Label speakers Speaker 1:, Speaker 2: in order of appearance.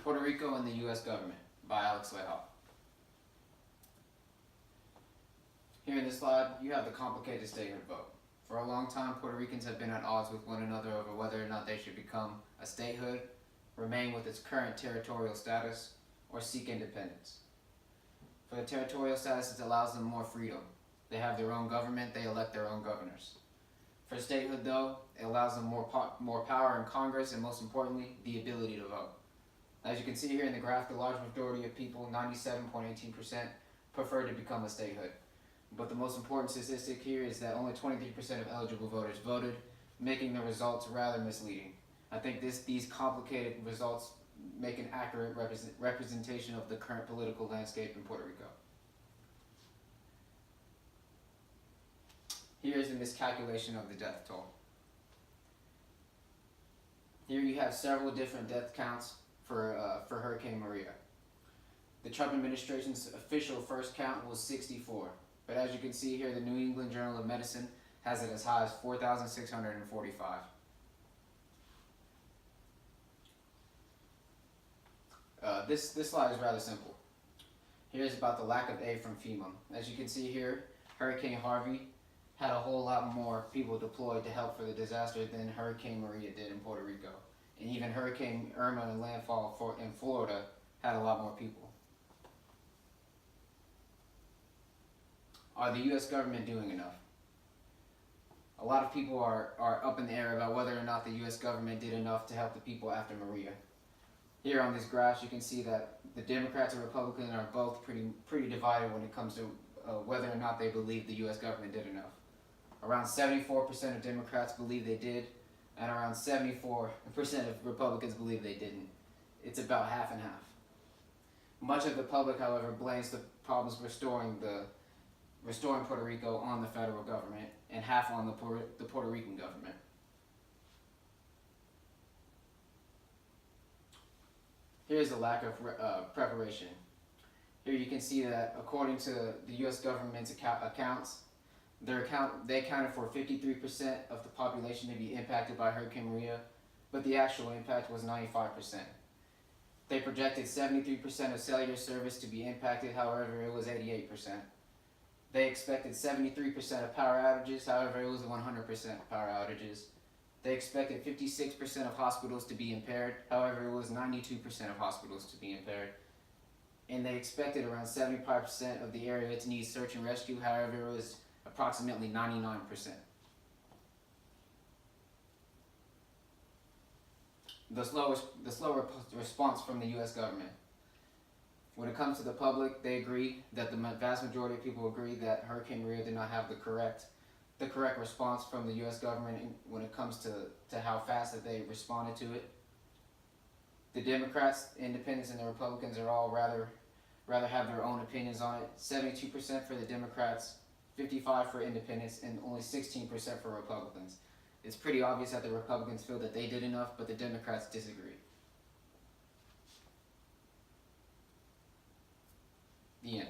Speaker 1: Puerto Rico and the U.S. Government by Alex Lehoff. Here in this slide, you have the complicated statehood vote. For a long time, Puerto Ricans have been at odds with one another over whether or not they should become a statehood, remain with its current territorial status, or seek independence. For the territorial status, it allows them more freedom. They have their own government, they elect their own governors. For statehood, though, it allows them more power in Congress and, most importantly, the ability to vote. As you can see here in the graph, the large majority of people, 97.18%, prefer to become a statehood. But the most important statistic here is that only 23% of eligible voters voted, making the results rather misleading. I think these complicated results make an accurate representation of the current political landscape in Puerto Rico. Here is the miscalculation of the death toll. Here you have several different death counts for Hurricane Maria. The Trump administration's official first count was 64, but as you can see here, the New England Journal of Medicine has it as high as 4,645. This slide is rather simple. Here's about the lack of aid from FEMA. As you can see here, Hurricane Harvey had a whole lot more people deployed to help for the disaster than Hurricane Maria did in Puerto Rico. And even Hurricane Irma and landfall in Florida had a lot more people. Are the U.S. government doing enough? A lot of people are up in the air about whether or not the U.S. government did enough to help the people after Maria. Here on this graph, you can see that the Democrats and Republicans are both pretty divided when it comes to whether or not they believe the U.S. government did enough. Around 74% of Democrats believe they did, and around 74% of Republicans believe they didn't. It's about half and half. Much of the public, however, blames the problems restoring Puerto Rico on the federal government, and half on the Puerto Rican government. Here's the lack of preparation. Here you can see that according to the U.S. government's accounts, they accounted for 53% of the population to be impacted by Hurricane Maria, but the actual impact was 95%. They projected 73% of cellular service to be impacted, however it was 88%. They expected 73% of power outages, however it was 100% power outages. They expected 56% of hospitals to be impaired, however it was 92% of hospitals to be impaired. And they expected around 75% of the area to need search and rescue, however it was approximately 99%. The slow response from the U.S. government. When it comes to the public, they agree that the vast majority of people agree that Hurricane Maria did not have the correct response from the U.S. government when it comes to how fast that they responded to it. The Democrats, Independents, and the Republicans are all rather have their own opinions on it. 72% for the Democrats, 55% for Independents, and only 16% for Republicans. It's pretty obvious that the Republicans feel that they did enough, but the Democrats disagree. The end.